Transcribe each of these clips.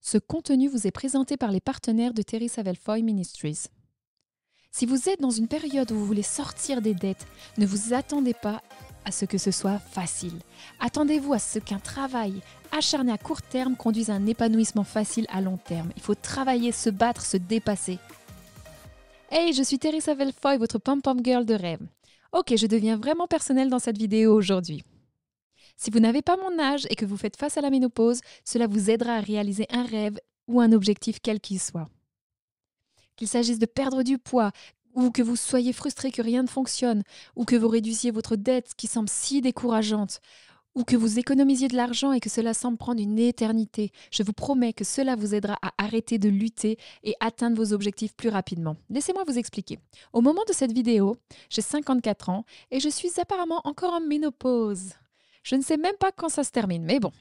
Ce contenu vous est présenté par les partenaires de Terry Savelle Foy Ministries. Si vous êtes dans une période où vous voulez sortir des dettes, ne vous attendez pas à ce que ce soit facile. Attendez-vous à ce qu'un travail acharné à court terme conduise à un épanouissement facile à long terme. Il faut travailler, se battre, se dépasser. Hey, je suis Terry Savelle Foy, votre pom-pom girl de rêve. Ok, je deviens vraiment personnelle dans cette vidéo aujourd'hui. Si vous n'avez pas mon âge et que vous faites face à la ménopause, cela vous aidera à réaliser un rêve ou un objectif quel qu'il soit. Qu'il s'agisse de perdre du poids, ou que vous soyez frustré que rien ne fonctionne, ou que vous réduisiez votre dette qui semble si décourageante, ou que vous économisiez de l'argent et que cela semble prendre une éternité, je vous promets que cela vous aidera à arrêter de lutter et atteindre vos objectifs plus rapidement. Laissez-moi vous expliquer. Au moment de cette vidéo, j'ai 54 ans et je suis apparemment encore en ménopause. Je ne sais même pas quand ça se termine, mais bon,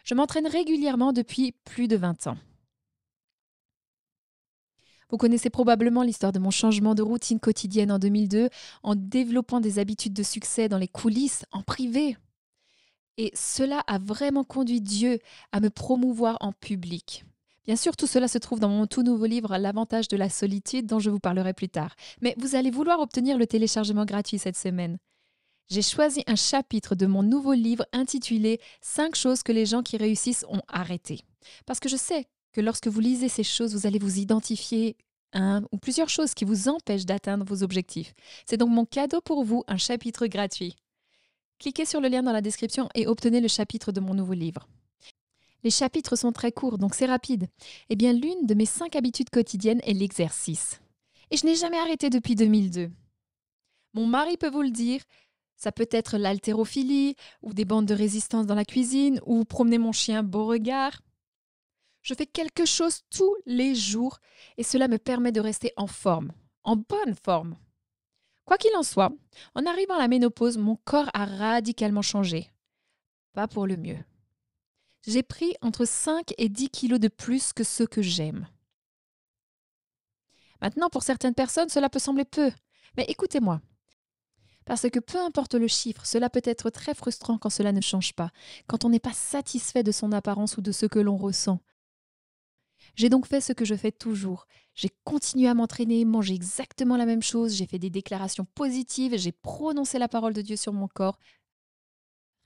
je m'entraîne régulièrement depuis plus de 20 ans. Vous connaissez probablement l'histoire de mon changement de routine quotidienne en 2002 en développant des habitudes de succès dans les coulisses, en privé. Et cela a vraiment conduit Dieu à me promouvoir en public. Bien sûr, tout cela se trouve dans mon tout nouveau livre L'avantage de la solitude dont je vous parlerai plus tard. Mais vous allez vouloir obtenir le téléchargement gratuit cette semaine. J'ai choisi un chapitre de mon nouveau livre intitulé « 5 choses que les gens qui réussissent ont arrêtées ». Parce que je sais que lorsque vous lisez ces choses, vous allez vous identifier à un ou plusieurs choses qui vous empêchent d'atteindre vos objectifs. C'est donc mon cadeau pour vous, un chapitre gratuit. Cliquez sur le lien dans la description et obtenez le chapitre de mon nouveau livre. Les chapitres sont très courts, donc c'est rapide. Eh bien, l'une de mes 5 habitudes quotidiennes est l'exercice. Et je n'ai jamais arrêté depuis 2002. Mon mari peut vous le dire, ça peut être l'haltérophilie, ou des bandes de résistance dans la cuisine, ou promener mon chien Beauregard. Je fais quelque chose tous les jours et cela me permet de rester en forme, en bonne forme. Quoi qu'il en soit, en arrivant à la ménopause, mon corps a radicalement changé. Pas pour le mieux. J'ai pris entre 5 et 10 kilos de plus que ceux que j'aime. Maintenant, pour certaines personnes, cela peut sembler peu. Mais écoutez-moi. Parce que peu importe le chiffre, cela peut être très frustrant quand cela ne change pas, quand on n'est pas satisfait de son apparence ou de ce que l'on ressent. J'ai donc fait ce que je fais toujours. J'ai continué à m'entraîner, manger exactement la même chose, j'ai fait des déclarations positives, j'ai prononcé la parole de Dieu sur mon corps.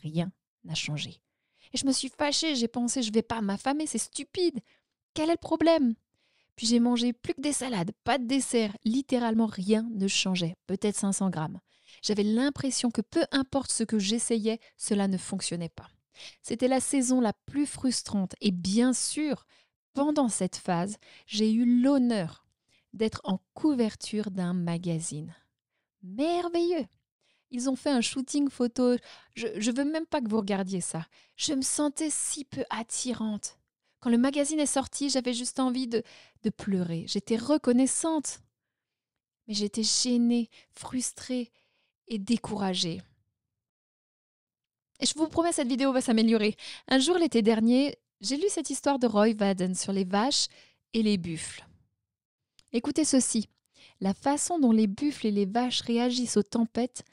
Rien n'a changé. Et je me suis fâchée, j'ai pensé, je ne vais pas m'affamer, c'est stupide. Quel est le problème? Puis j'ai mangé plus que des salades, pas de dessert. Littéralement rien ne changeait, peut-être 500 grammes. J'avais l'impression que peu importe ce que j'essayais, cela ne fonctionnait pas. C'était la saison la plus frustrante et bien sûr, pendant cette phase, j'ai eu l'honneur d'être en couverture d'un magazine. Merveilleux! Ils ont fait un shooting photo. Je ne veux même pas que vous regardiez ça. Je me sentais si peu attirante. Quand le magazine est sorti, j'avais juste envie de pleurer. J'étais reconnaissante. Mais j'étais gênée, frustrée et découragée. Et je vous promets, cette vidéo va s'améliorer. Un jour, l'été dernier, j'ai lu cette histoire de Roy Vaden sur les vaches et les buffles. Écoutez ceci. La façon dont les buffles et les vaches réagissent aux tempêtes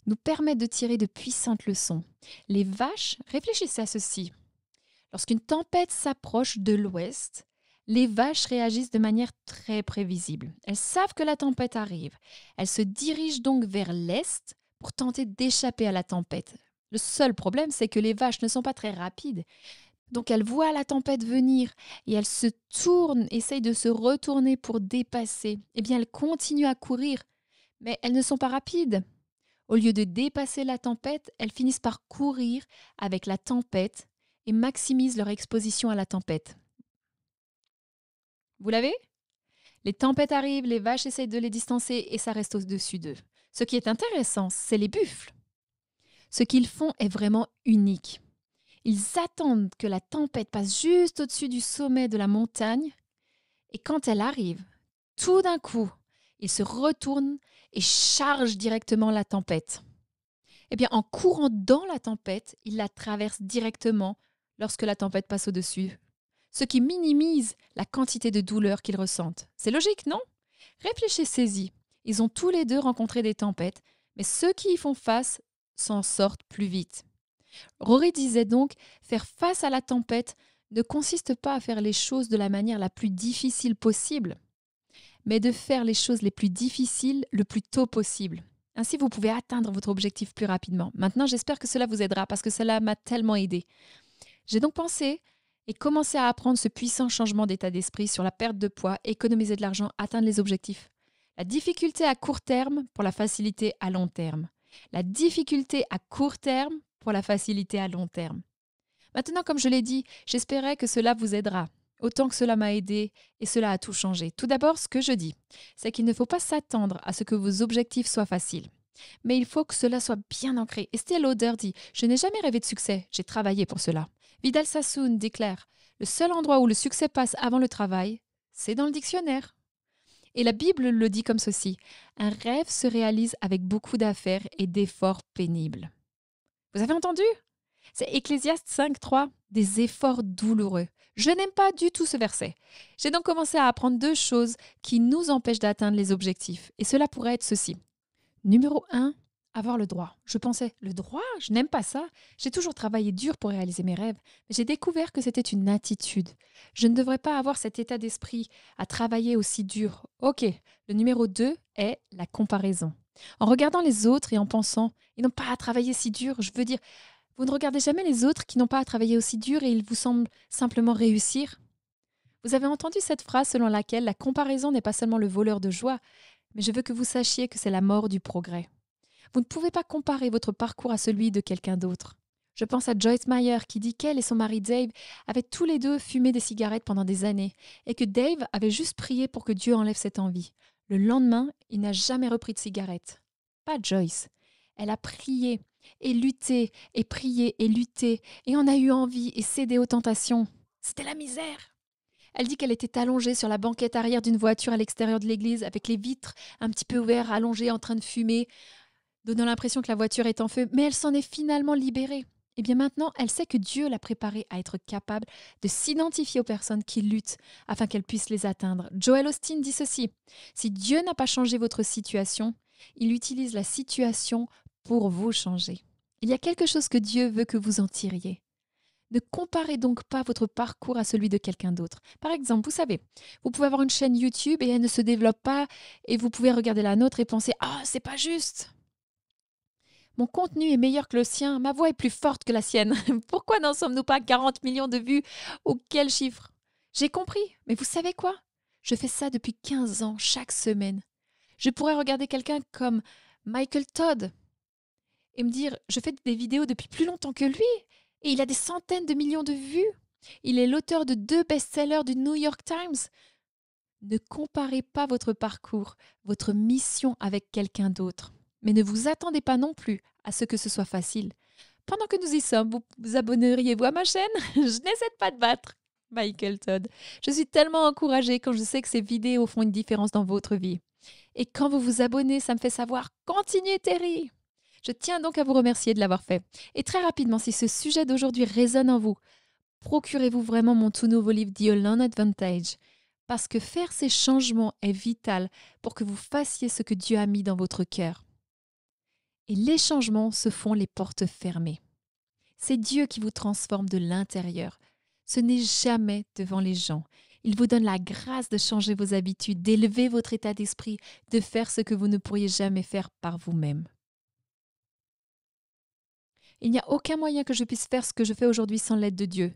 nous permet de tirer de puissantes leçons. Les vaches, réfléchissez à ceci. Lorsqu'une tempête s'approche de l'ouest, les vaches réagissent de manière très prévisible. Elles savent que la tempête arrive. Elles se dirigent donc vers l'est pour tenter d'échapper à la tempête. Le seul problème, c'est que les vaches ne sont pas très rapides. Donc elles voient la tempête venir et elles se tournent, essayent de se retourner pour dépasser. Eh bien, elles continuent à courir, mais elles ne sont pas rapides. Au lieu de dépasser la tempête, elles finissent par courir avec la tempête et maximisent leur exposition à la tempête. Vous l'avez? Les tempêtes arrivent, les vaches essayent de les distancer et ça reste au-dessus d'eux. Ce qui est intéressant, c'est les buffles. Ce qu'ils font est vraiment unique. Ils attendent que la tempête passe juste au-dessus du sommet de la montagne et quand elle arrive, tout d'un coup, ils se retournent et chargent directement la tempête. Eh bien, en courant dans la tempête, ils la traversent directement lorsque la tempête passe au-dessus, ce qui minimise la quantité de douleur qu'ils ressentent. C'est logique, non? Réfléchissez-y. Ils ont tous les deux rencontré des tempêtes, mais ceux qui y font face s'en sortent plus vite. Rory disait donc, faire face à la tempête ne consiste pas à faire les choses de la manière la plus difficile possible, mais de faire les choses les plus difficiles le plus tôt possible. Ainsi, vous pouvez atteindre votre objectif plus rapidement. Maintenant, j'espère que cela vous aidera parce que cela m'a tellement aidé. J'ai donc pensé et commencé à apprendre ce puissant changement d'état d'esprit sur la perte de poids, économiser de l'argent, atteindre les objectifs. La difficulté à court terme pour la facilité à long terme. La difficulté à court terme pour la facilité à long terme. Maintenant, comme je l'ai dit, j'espérais que cela vous aidera, autant que cela m'a aidé et cela a tout changé. Tout d'abord, ce que je dis, c'est qu'il ne faut pas s'attendre à ce que vos objectifs soient faciles. Mais il faut que cela soit bien ancré. Estée Lauder dit « Je n'ai jamais rêvé de succès, j'ai travaillé pour cela ». Vidal Sassoon déclare « Le seul endroit où le succès passe avant le travail, c'est dans le dictionnaire ». Et la Bible le dit comme ceci « Un rêve se réalise avec beaucoup d'affaires et d'efforts pénibles ». Vous avez entendu? C'est Ecclésiaste 5.3, des efforts douloureux. Je n'aime pas du tout ce verset. J'ai donc commencé à apprendre 2 choses qui nous empêchent d'atteindre les objectifs. Et cela pourrait être ceci. Numéro 1, avoir le droit. Je pensais, le droit? Je n'aime pas ça. J'ai toujours travaillé dur pour réaliser mes rêves. Mais j'ai découvert que c'était une attitude. Je ne devrais pas avoir cet état d'esprit à travailler aussi dur. Ok, le numéro 2 est la comparaison. En regardant les autres et en pensant, ils n'ont pas à travailler si dur, je veux dire, vous ne regardez jamais les autres qui n'ont pas à travailler aussi dur et ils vous semblent simplement réussir? Vous avez entendu cette phrase selon laquelle la comparaison n'est pas seulement le voleur de joie, mais je veux que vous sachiez que c'est la mort du progrès. Vous ne pouvez pas comparer votre parcours à celui de quelqu'un d'autre. Je pense à Joyce Meyer qui dit qu'elle et son mari Dave avaient tous les deux fumé des cigarettes pendant des années et que Dave avait juste prié pour que Dieu enlève cette envie. Le lendemain, il n'a jamais repris de cigarette. Pas Joyce. Elle a prié et lutté et prié et lutté et en a eu envie et cédé aux tentations. C'était la misère. Elle dit qu'elle était allongée sur la banquette arrière d'une voiture à l'extérieur de l'église avec les vitres un petit peu ouvertes, allongée en train de fumer, donnant l'impression que la voiture est en feu, mais elle s'en est finalement libérée. Et bien maintenant, elle sait que Dieu l'a préparée à être capable de s'identifier aux personnes qui luttent afin qu'elle puisse les atteindre. Joel Osteen dit ceci, « Si Dieu n'a pas changé votre situation, il utilise la situation pour vous changer. Il y a quelque chose que Dieu veut que vous en tiriez. Ne comparez donc pas votre parcours à celui de quelqu'un d'autre. Par exemple, vous savez, vous pouvez avoir une chaîne YouTube et elle ne se développe pas et vous pouvez regarder la nôtre et penser « Ah, c'est pas juste !» Mon contenu est meilleur que le sien, ma voix est plus forte que la sienne. Pourquoi n'en sommes-nous pas 40 millions de vues ou quel chiffre? J'ai compris, mais vous savez quoi? Je fais ça depuis 15 ans, chaque semaine. Je pourrais regarder quelqu'un comme Michael Todd et me dire « Je fais des vidéos depuis plus longtemps que lui et il a des centaines de millions de vues. Il est l'auteur de 2 best-sellers du New York Times. » Ne comparez pas votre parcours, votre mission avec quelqu'un d'autre. Mais ne vous attendez pas non plus à ce que ce soit facile. Pendant que nous y sommes, vous abonneriez-vous à ma chaîne? Je n'essaie pas de battre Michael Todd. Je suis tellement encouragée quand je sais que ces vidéos font une différence dans votre vie. Et quand vous vous abonnez, ça me fait savoir « Continuez Terry !» Je tiens donc à vous remercier de l'avoir fait. Et très rapidement, si ce sujet d'aujourd'hui résonne en vous, procurez-vous vraiment mon tout nouveau livre The Alone Advantage. Parce que faire ces changements est vital pour que vous fassiez ce que Dieu a mis dans votre cœur. Et les changements se font les portes fermées. C'est Dieu qui vous transforme de l'intérieur. Ce n'est jamais devant les gens. Il vous donne la grâce de changer vos habitudes, d'élever votre état d'esprit, de faire ce que vous ne pourriez jamais faire par vous-même. Il n'y a aucun moyen que je puisse faire ce que je fais aujourd'hui sans l'aide de Dieu.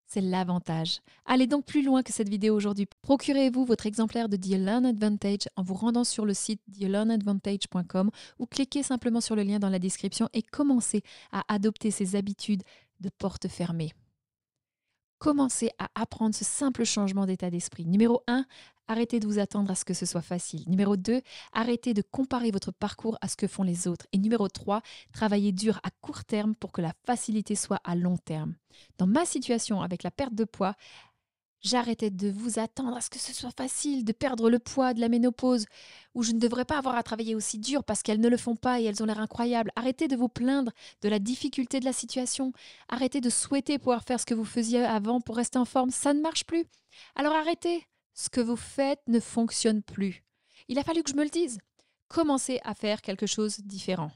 C'est l'avantage. Allez donc plus loin que cette vidéo aujourd'hui. Procurez-vous votre exemplaire de The Alone Advantage en vous rendant sur le site thealoneadvantage.com ou cliquez simplement sur le lien dans la description et commencez à adopter ces habitudes de porte fermée. Commencez à apprendre ce simple changement d'état d'esprit. Numéro 1, arrêtez de vous attendre à ce que ce soit facile. Numéro 2, arrêtez de comparer votre parcours à ce que font les autres. Et numéro 3, travaillez dur à court terme pour que la facilité soit à long terme. Dans ma situation avec la perte de poids, j'arrêtais de vous attendre à ce que ce soit facile, de perdre le poids de la ménopause, où je ne devrais pas avoir à travailler aussi dur parce qu'elles ne le font pas et elles ont l'air incroyables. Arrêtez de vous plaindre de la difficulté de la situation. Arrêtez de souhaiter pouvoir faire ce que vous faisiez avant pour rester en forme. Ça ne marche plus. Alors arrêtez. Ce que vous faites ne fonctionne plus. Il a fallu que je me le dise. Commencez à faire quelque chose de différent.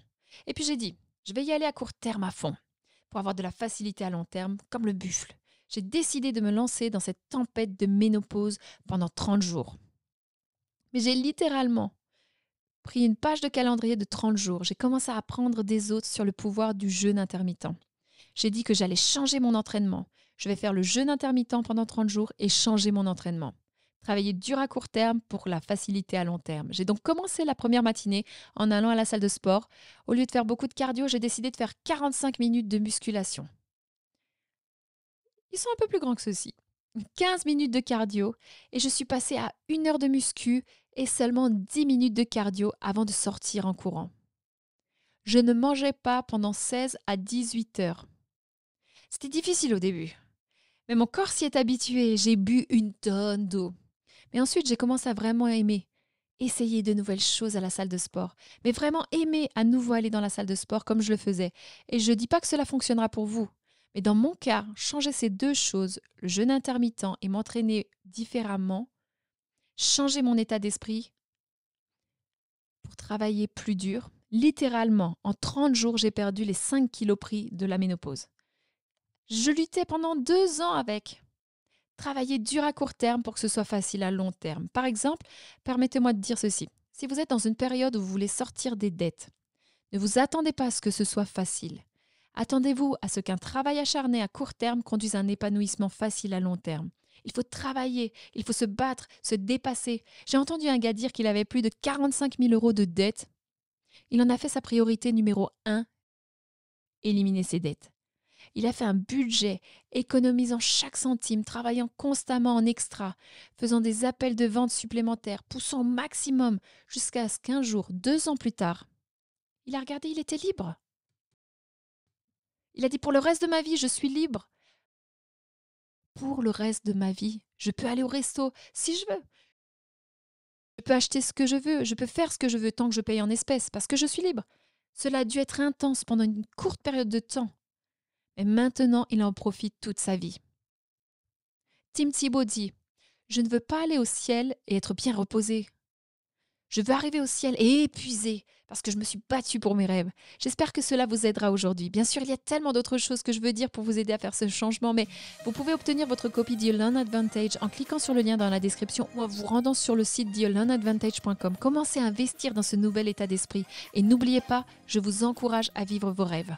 Et puis j'ai dit, je vais y aller à court terme à fond, pour avoir de la facilité à long terme, comme le buffle. J'ai décidé de me lancer dans cette tempête de ménopause pendant 30 jours. Mais j'ai littéralement pris une page de calendrier de 30 jours. J'ai commencé à apprendre des autres sur le pouvoir du jeûne intermittent. J'ai dit que j'allais changer mon entraînement. Je vais faire le jeûne intermittent pendant 30 jours et changer mon entraînement. Travailler dur à court terme pour la facilité à long terme. J'ai donc commencé la première matinée en allant à la salle de sport. Au lieu de faire beaucoup de cardio, j'ai décidé de faire 45 minutes de musculation. Ils sont un peu plus grands que ceux-ci. 15 minutes de cardio et je suis passée à 1 heure de muscu et seulement 10 minutes de cardio avant de sortir en courant. Je ne mangeais pas pendant 16 à 18 heures. C'était difficile au début, mais mon corps s'y est habitué. J'ai bu une tonne d'eau. Mais ensuite, j'ai commencé à vraiment aimer. Essayer de nouvelles choses à la salle de sport, mais vraiment aimer à nouveau aller dans la salle de sport comme je le faisais. Et je ne dis pas que cela fonctionnera pour vous, mais dans mon cas, changer ces deux choses, le jeûne intermittent et m'entraîner différemment, changer mon état d'esprit pour travailler plus dur. Littéralement, en 30 jours, j'ai perdu les 5 kilos pris de la ménopause. Je luttais pendant 2 ans avec. Travailler dur à court terme pour que ce soit facile à long terme. Par exemple, permettez-moi de dire ceci. Si vous êtes dans une période où vous voulez sortir des dettes, ne vous attendez pas à ce que ce soit facile. Attendez-vous à ce qu'un travail acharné à court terme conduise à un épanouissement facile à long terme. Il faut travailler, il faut se battre, se dépasser. J'ai entendu un gars dire qu'il avait plus de 45 000 € de dettes. Il en a fait sa priorité numéro 1, éliminer ses dettes. Il a fait un budget, économisant chaque centime, travaillant constamment en extra, faisant des appels de vente supplémentaires, poussant au maximum, jusqu'à ce qu'un jour, 2 ans plus tard, il a regardé, il était libre. Il a dit, pour le reste de ma vie, je suis libre. Pour le reste de ma vie, je peux aller au resto si je veux. Je peux acheter ce que je veux, je peux faire ce que je veux tant que je paye en espèces, parce que je suis libre. Cela a dû être intense pendant une courte période de temps. Mais maintenant, il en profite toute sa vie. Tim Tebow dit « Je ne veux pas aller au ciel et être bien reposé. Je veux arriver au ciel et épuisé parce que je me suis battue pour mes rêves. » J'espère que cela vous aidera aujourd'hui. Bien sûr, il y a tellement d'autres choses que je veux dire pour vous aider à faire ce changement, mais vous pouvez obtenir votre copie d'You Learn Advantage en cliquant sur le lien dans la description ou en vous rendant sur le site youlearnadvantage.com. Commencez à investir dans ce nouvel état d'esprit et n'oubliez pas, je vous encourage à vivre vos rêves.